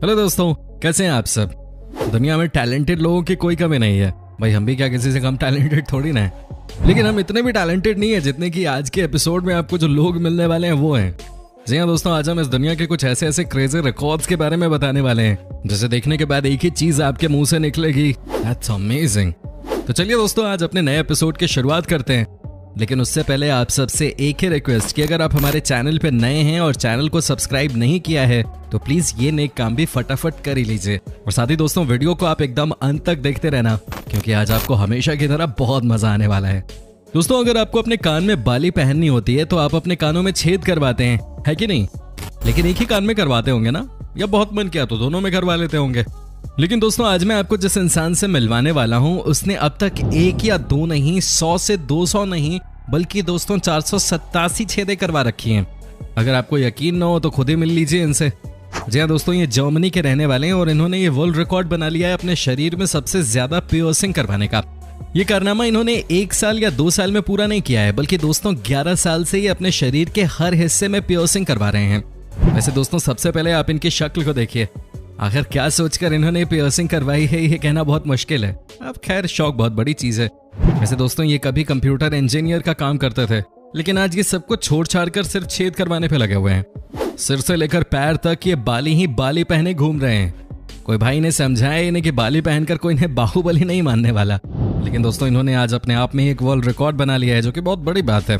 Hello दोस्तों, कैसे हैं आप सब। दुनिया में टैलेंटेड लोगों की कोई कमी नहीं है भाई। हम भी क्या किसी से कम टैलेंटेड थोड़ी ना है, लेकिन हम इतने भी टैलेंटेड नहीं है जितने कि आज के एपिसोड में आपको जो लोग मिलने वाले हैं वो हैं। जी हाँ दोस्तों, आज हम इस दुनिया के कुछ ऐसे क्रेजी रिकॉर्ड्स के बारे में बताने वाले हैं जिसे देखने के बाद एक ही चीज आपके मुंह से निकलेगी, दैट्स अमेजिंग। तो चलिए दोस्तों, आज अपने नए एपिसोड की शुरुआत करते हैं। लेकिन उससे पहले आप सबसे एक ही रिक्वेस्ट कि अगर आप हमारे चैनल पे नए हैं और चैनल को सब्सक्राइब नहीं किया है तो प्लीज ये नेक काम भी फटाफट कर ही लीजिए। और साथ ही दोस्तों, वीडियो को आप एकदम अंत तक देखते रहना क्योंकि आज आपको हमेशा की तरह बहुत मजा आने वाला है। दोस्तों, अगर आपको अपने कान में बाली पहननी होती है तो आप अपने कानों में छेद करवाते हैं, है कि नहीं? लेकिन एक ही कान में करवाते होंगे ना, या बहुत मन किया तो दोनों में करवा लेते होंगे। लेकिन दोस्तों, आज मैं आपको जिस इंसान से मिलवाने वाला हूं उसने अब तक एक या दो नहीं, 100 से 200 नहीं बल्कि दोस्तों 487 छेदें करवा रखी हैं। अगर आपको यकीन न हो तो खुद ही मिल लीजिए इनसे। जी हाँ दोस्तों, ये जर्मनी के रहने वाले हैं और इन्होंने ये वर्ल्ड रिकॉर्ड बना लिया है अपने शरीर में सबसे ज्यादा पियर्सिंग करवाने का। ये कारनामा इन्होंने 1 साल या 2 साल में पूरा नहीं किया है, बल्कि दोस्तों 11 साल से ये अपने शरीर के हर हिस्से में पियर्सिंग करवा रहे हैं। वैसे दोस्तों, सबसे पहले आप इनकी शक्ल को देखिए। आखिर क्या सोचकर इन्होंने पियर्सिंग करवाई है ये कहना बहुत मुश्किल है। अब खैर, शौक बहुत बड़ी चीज है। वैसे दोस्तों, ये कभी कंप्यूटर इंजीनियर का काम करते थे, लेकिन आज ये सब कुछ छोड़ छाड़ कर सिर्फ छेद करवाने पे लगे हुए हैं। सिर से लेकर पैर तक ये बाली ही बाली पहने घूम रहे हैं। कोई भाई ने समझाया इन्हें कि बाली पहनकर कोई इन्हें बाहुबली नहीं मानने वाला। लेकिन दोस्तों, इन्होंने आज अपने आप में एक वर्ल्ड रिकॉर्ड बना लिया है, जो कि बहुत बड़ी बात है।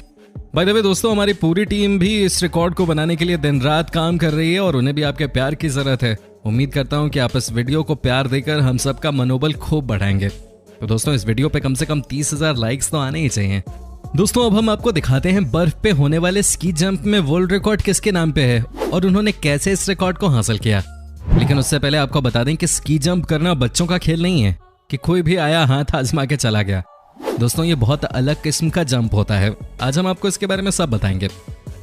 बाय द वे दोस्तों, हमारी पूरी टीम भी इस रिकॉर्ड को बनाने के लिए दिन रात काम कर रही है और उन्हें भी आपके प्यार की जरूरत है। उम्मीद करता हूं कि आप इस वीडियो को प्यार देकर हम सबका मनोबल खूब बढ़ाएंगे। तो दोस्तों, इस वीडियो पे कम से कम 30,000 लाइक्स तो आने ही चाहिए। दोस्तों, अब हम आपको दिखाते हैं बर्फ पे होने वाले स्की जंप में वर्ल्ड रिकॉर्ड किसके नाम पे है और उन्होंने कैसे इस रिकॉर्ड को हासिल किया। लेकिन उससे पहले आपको बता दें कि स्की जंप करना बच्चों का खेल नहीं है कि कोई भी आया हाथ आजमा के चला गया। दोस्तों, ये बहुत अलग किस्म का जंप होता है। आज हम आपको इसके बारे में सब बताएंगे।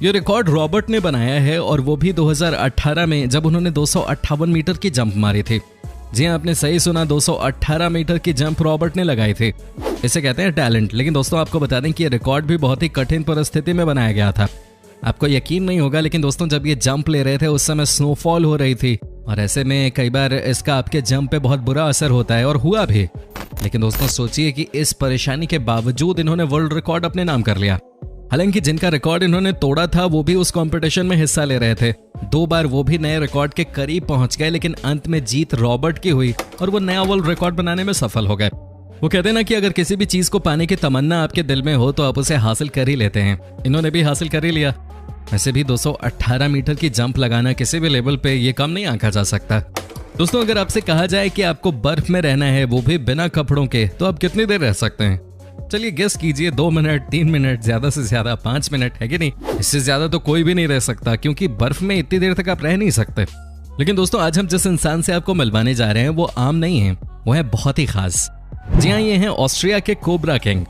ये रिकॉर्ड रॉबर्ट ने बनाया है और वो भी 2018 में, जब उन्होंने 258 मीटर की जंप मारी थी। जी हाँ, आपने सही सुना, 218 मीटर की जंप रॉबर्ट ने लगाई थी। इसे कहते हैं टैलेंट। लेकिन दोस्तों, आपको बता दें कि ये रिकॉर्ड भी बहुत ही कठिन परिस्थिति में बनाया गया था। आपको यकीन नहीं होगा, लेकिन दोस्तों जब ये जंप ले रहे थे उस समय स्नोफॉल हो रही थी और ऐसे में कई बार इसका आपके जंप पे बहुत बुरा असर होता है, और हुआ भी। लेकिन दोस्तों, सोचिए कि इस परेशानी के बावजूद इन्होंने वर्ल्ड रिकॉर्ड अपने नाम कर लिया। हालांकि जिनका रिकॉर्ड इन्होंने तोड़ा था वो भी उस कंपटीशन में हिस्सा ले रहे थे। 2 बार वो भी नए रिकॉर्ड के करीब पहुंच गए, लेकिन अंत में जीत रॉबर्ट की हुई और वो नया वर्ल्ड रिकॉर्ड बनाने में सफल हो गए। वो कहते हैं ना कि अगर किसी भी चीज को पाने की तमन्ना आपके दिल में हो तो आप उसे हासिल कर ही लेते हैं। इन्होंने भी हासिल कर ही लिया। वैसे भी 218 मीटर की जंप लगाना किसी भी लेवल पे ये कम नहीं आंका जा सकता। दोस्तों, अगर आपसे कहा जाए कि आपको बर्फ में रहना है, वो भी बिना कपड़ों के, तो आप कितनी देर रह सकते हैं? चलिए गेस कीजिए। 2 मिनट, 3 मिनट, ज्यादा से ज्यादा 5 मिनट, है कि नहीं? इससे ज्यादा तो कोई भी नहीं रह सकता, क्योंकि बर्फ में इतनी देर तक आप रह नहीं सकते। लेकिन दोस्तों, आज हम जिस इंसान से आपको मिलवाने जा रहे हैं वो आम नहीं है, वो है बहुत ही खास। जी हाँ, ये है ऑस्ट्रिया के कोबरा किंग।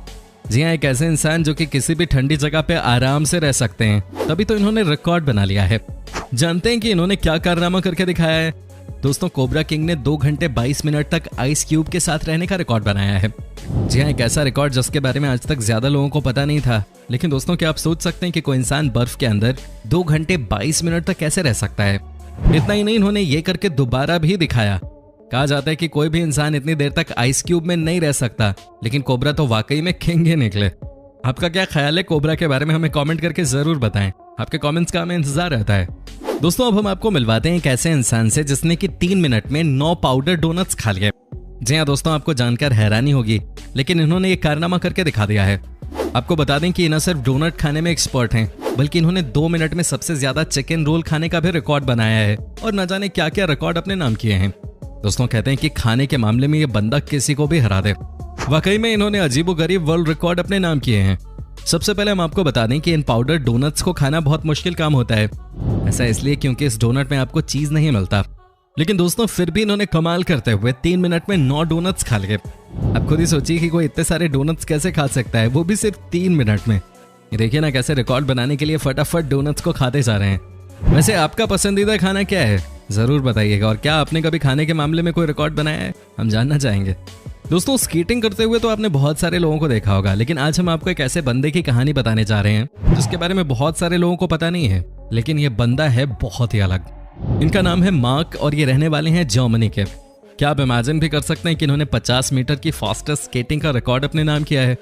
जी हाँ, एक ऐसे इंसान जो कि किसी भी ठंडी जगह पे आराम से रह सकते हैं, तभी तो इन्होंने रिकॉर्ड बना लिया है। जानते हैं कि इन्होंने क्या कारनामा करके दिखाया है? दोस्तों, कोबरा किंग ने 2 घंटे 22 मिनट तक आइस क्यूब के साथ रहने का रिकॉर्ड बनाया है। जी हाँ, एक ऐसा रिकॉर्ड जिसके बारे में आज तक ज्यादा लोगों को पता नहीं था। लेकिन दोस्तों, क्या आप सोच सकते हैं कि कोई इंसान बर्फ के अंदर 2 घंटे 22 मिनट तक कैसे रह सकता है? इतना ही नहीं, इन्होंने ये करके दोबारा भी दिखाया। कहा जाता है कि कोई भी इंसान इतनी देर तक आइस क्यूब में नहीं रह सकता, लेकिन कोबरा तो वाकई में किंग ही निकले। आपका क्या ख्याल है कोबरा के बारे में? हमें कमेंट करके जरूर बताएं। आपके कमेंट्स का हमें इंतजार रहता है। दोस्तों, अब हम आपको मिलवाते हैं एक ऐसे इंसान से जिसने कि 3 मिनट में 9 पाउडर डोनट्स खा लिए। जी हाँ दोस्तों, आपको जानकर हैरानी होगी, लेकिन इन्होंने ये कारनामा करके दिखा दिया है। आपको बता दें कि ये न सिर्फ डोनट खाने में एक्सपर्ट हैं, बल्कि इन्होंने 2 मिनट में सबसे ज्यादा चिकन रोल खाने का भी रिकॉर्ड बनाया है और न जाने क्या क्या रिकॉर्ड अपने नाम किए हैं। दोस्तों, कहते हैं कि खाने के मामले में ये बंदा किसी को भी हरा दे। वाकई में इन्होंने अजीबोगरीब वर्ल्ड रिकॉर्ड अपने नाम किए हैं। सबसे पहले हम आपको बता दें कि इन पाउडर डोनट्स को खाना बहुत मुश्किल काम होता है। ऐसा इसलिए क्योंकि इस डोनट में आपको चीज नहीं मिलता। लेकिन दोस्तों, फिर भी इन्होंने कमाल करते हुए 3 मिनट में 9 डोनट्स खा लिए। अब खुद ही सोचिए कि कोई इतने सारे डोनट्स कैसे खा सकता है, वो भी सिर्फ 3 मिनट में। ये देखिए ना कैसे रिकॉर्ड बनाने के लिए फटाफट डोनट्स को खाते जा रहे हैं। वैसे आपका पसंदीदा खाना क्या है जरूर बताइएगा, और क्या आपने कभी खाने के मामले में कोई रिकॉर्ड बनाया है? हम जानना चाहेंगे। दोस्तों, स्केटिंग करते हुए तो आपने बहुत सारे लोगों को देखा होगा, लेकिन आज हम आपको एक ऐसे बंदे की कहानी बताने जा रहे हैं जिसके बारे में बहुत सारे लोगों को पता नहीं है, लेकिन ये बंदा है बहुत ही अलग। इनका नाम है मार्क और ये रहने वाले हैं जर्मनी के। क्या आप इमेजिन भी कर सकते हैं कि इन्होंने 50 मीटर की फास्टेस्ट स्केटिंग का रिकॉर्ड अपने नाम किया है।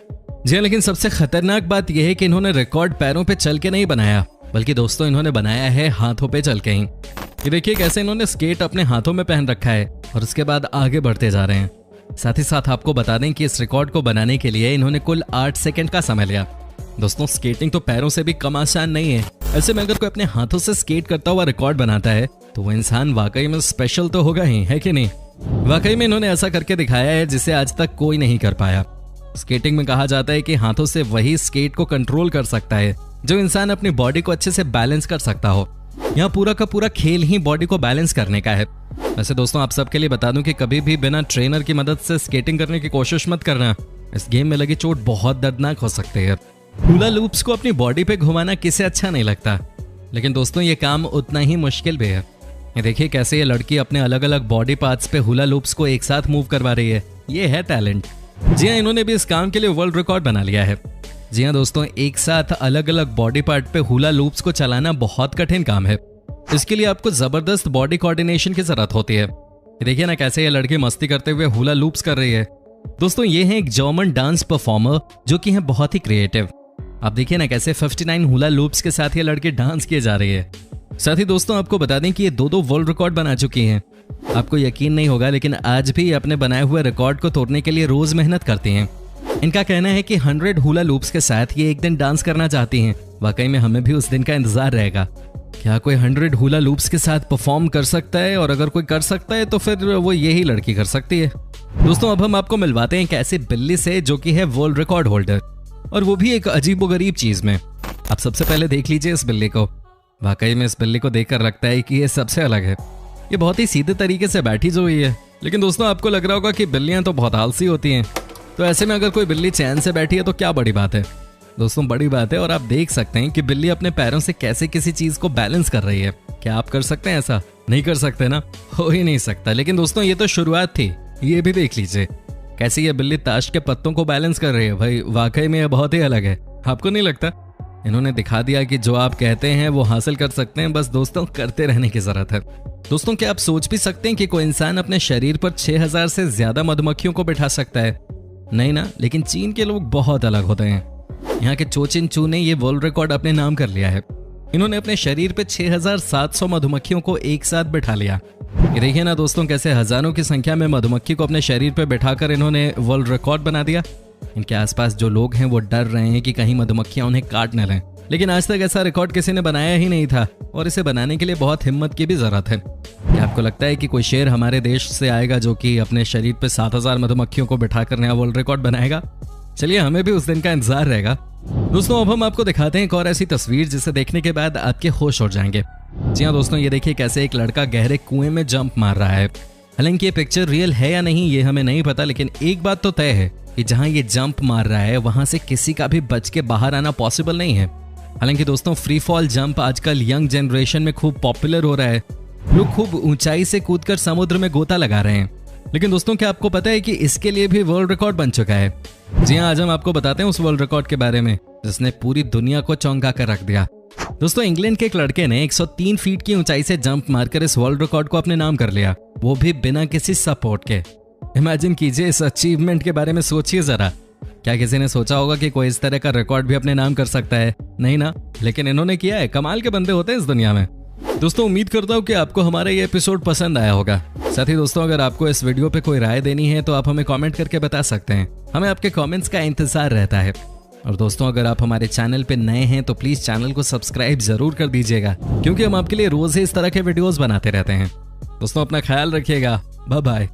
जी लेकिन सबसे खतरनाक बात यह है कि इन्होंने रिकॉर्ड पैरों पे चल के नहीं बनाया, बल्कि दोस्तों इन्होंने बनाया है हाथों पे चल के ही। ये देखिए कैसे इन्होंने स्केट अपने हाथों में पहन रखा है और उसके बाद आगे बढ़ते जा रहे हैं। साथ ही साथ आपको बता दें कि इस रिकॉर्ड को बनाने के लिए इन्होंने कुल 8 सेकंड का समय लिया। दोस्तों स्केटिंग तो पैरों से भी कम आसान नहीं है। ऐसे में अगर कोई अपने हाथों से स्केट करता हुआ रिकॉर्ड बनाता है तो वो इंसान वाकई में स्पेशल तो होगा ही, है कि नहीं। वाकई में इन्होंने ऐसा करके दिखाया है जिसे आज तक कोई नहीं कर पाया। स्केटिंग में कहा जाता है कि हाथों से वही स्केट को कंट्रोल कर सकता है जो इंसान अपनी बॉडी को अच्छे से बैलेंस कर सकता हो। यहाँ पूरा का पूरा खेल ही बॉडी को बैलेंस करने का है। वैसे दोस्तों आप सबके लिए बता दूं कि कभी भी बिना ट्रेनर की मदद से स्केटिंग करने की कोशिश मत करना। इस गेम में लगी चोट बहुत दर्दनाक हो सकती है। हुला लूप्स को अपनी बॉडी पे घुमाना किसे अच्छा नहीं लगता, लेकिन दोस्तों ये काम उतना ही मुश्किल भी है। ये देखिए कैसे ये लड़की अपने अलग अलग बॉडी पार्ट्स पे हुला लूप्स को एक साथ मूव करवा रही है। ये है टैलेंट। जी हाँ, इन्होंने भी इस काम के लिए वर्ल्ड रिकॉर्ड बना लिया है। जी हाँ दोस्तों, एक साथ अलग अलग बॉडी पार्ट पे हुला लूप्स को चलाना बहुत कठिन काम है। इसके लिए आपको जबरदस्त बॉडी कोऑर्डिनेशन की जरूरत होती है। देखिए ना कैसे ये लड़की मस्ती करते हुए हुला लूप्स कर रही है। दोस्तों ये है एक जर्मन डांस परफॉर्मर जो कि है बहुत ही क्रिएटिव। आप देखिए ना कैसे 59 हुला लूप्स के साथ ये लड़की डांस किए जा रही है। साथ ही दोस्तों आपको बता दें कि ये दो वर्ल्ड रिकॉर्ड बना चुकी हैं। आपको यकीन नहीं होगा लेकिन आज भी अपने बनाए हुए रिकॉर्ड को तोड़ने के लिए रोज मेहनत करती हैं। इनका कहना है कि 100 हुला लूप्स के साथ ये एक दिन डांस करना चाहती हैं। वाकई में हमें भी उस दिन का इंतजार रहेगा। क्या कोई 100 हुला लूप्स के साथ परफॉर्म कर सकता है? और अगर कोई कर सकता है तो फिर वो यही लड़की कर सकती है। दोस्तों अब हम आपको मिलवाते हैं एक ऐसी बिल्ली से जो कि है वर्ल्ड रिकॉर्ड होल्डर, और वो भी एक अजीबोगरीब चीज में। आप सबसे पहले देख लीजिए इस बिल्ली को। वाकई में इस बिल्ली को देखकर लगता है कि ये सबसे अलग है। ये बहुत ही सीधे तरीके से बैठी जो हुई है। लेकिन दोस्तों आपको लग रहा होगा कि बिल्लियां तो बहुत आलसी होती हैं, तो ऐसे में अगर कोई बिल्ली चैन से बैठी है तो क्या बड़ी बात है। दोस्तों बड़ी बात है, और आप देख सकते हैं कि बिल्ली अपने पैरों से कैसे किसी चीज को बैलेंस कर रही है। क्या आप कर सकते हैं ऐसा? नहीं कर सकते ना, हो ही नहीं सकता। लेकिन दोस्तों ये तो शुरुआत थी, ये भी देख लीजिए कैसे ये बिल्ली ताश के पत्तों को बैलेंस कर रही है। भाई वाकई में ये बहुत ही अलग है, आपको नहीं लगता? इन्होंने दिखा दिया कि जो आप कहते हैं वो हासिल कर सकते हैं, बस दोस्तों करते रहने की जरूरत है। दोस्तों क्या आप सोच भी सकते हैं कि कोई इंसान अपने शरीर पर 6000 से ज्यादा मधुमक्खियों को बिठा सकता है? नहीं ना, लेकिन चीन के लोग बहुत अलग होते हैं। यहाँ के चोचिन चू ने ये वर्ल्ड रिकॉर्ड अपने नाम कर लिया है। इन्होंने अपने शरीर पे 6700 मधुमक्खियों को एक साथ बिठा लिया। ये देखिए ना दोस्तों कैसे हजारों की संख्या में मधुमक्खी को अपने शरीर पे बिठाकर इन्होंने वर्ल्ड रिकॉर्ड बना दिया। इनके आसपास जो लोग हैं वो डर रहे हैं कि कहीं मधुमक्खियां उन्हें काट न लें, लेकिन आज तक ऐसा रिकॉर्ड किसी ने बनाया ही नहीं था, और इसे बनाने के लिए बहुत हिम्मत की भी जरूरत है। क्या आपको लगता है कि कोई शेर हमारे देश से आएगा जो कि अपने शरीर पे 7000 मधुमक्खियों को बिठाकर नया वर्ल्ड रिकॉर्ड बनाएगा? चलिए हमें भी उस दिन का इंतजार रहेगा। दोस्तों अब हम आपको दिखाते हैं एक और ऐसी तस्वीर जिसे देखने के बाद आपके होश उड़ जाएंगे। जी हाँ दोस्तों, ये देखिए कैसे एक लड़का गहरे कुएं में जंप मार रहा है। हालांकि ये पिक्चर रियल है या नहीं ये हमें नहीं पता, लेकिन एक बात तो तय है कि जहां ये जंप मार रहा है वहां से किसी का भी बच के बाहर आना पॉसिबल नहीं है। हालांकि दोस्तों फ्री फॉल जंप आजकल यंग जनरेशन में खूब पॉपुलर हो रहा है। लोग खूब ऊंचाई से कूदकर समुद्र में गोता लगा रहे हैं। लेकिन दोस्तों क्या आपको पता है कि इसके लिए भी वर्ल्ड रिकॉर्ड बन चुका है? जी हाँ, आज हम आपको बताते हैं उस वर्ल्ड रिकॉर्ड के बारे में जिसने पूरी दुनिया को चौंका कर रख दिया। दोस्तों इंग्लैंड के एक लड़के ने 103 फीट की ऊंचाई से जंप मारकर इस वर्ल्ड रिकॉर्ड को अपने नाम कर लिया, वो भी बिना किसी सपोर्ट के। इमेजिन कीजिए इस अचीवमेंट के बारे में, सोचिए जरा। क्या किसी ने सोचा होगा कि कोई इस तरह का रिकॉर्ड भी अपने नाम कर सकता है? नहीं ना, लेकिन इन्होंने किया है। कमाल के बंदे होते हैं इस दुनिया में। दोस्तों उम्मीद करता हूँ कि आपको हमारा ये एपिसोड पसंद आया होगा। साथ ही दोस्तों अगर आपको इस वीडियो पे कोई राय देनी है तो आप हमें कमेंट करके बता सकते हैं। हमें आपके कमेंट्स का इंतजार रहता है। और दोस्तों अगर आप हमारे चैनल पे नए हैं तो प्लीज चैनल को सब्सक्राइब जरूर कर दीजिएगा, क्योंकि हम आपके लिए रोज ही इस तरह के वीडियोस बनाते रहते हैं। दोस्तों अपना ख्याल रखिएगा। Bye bye.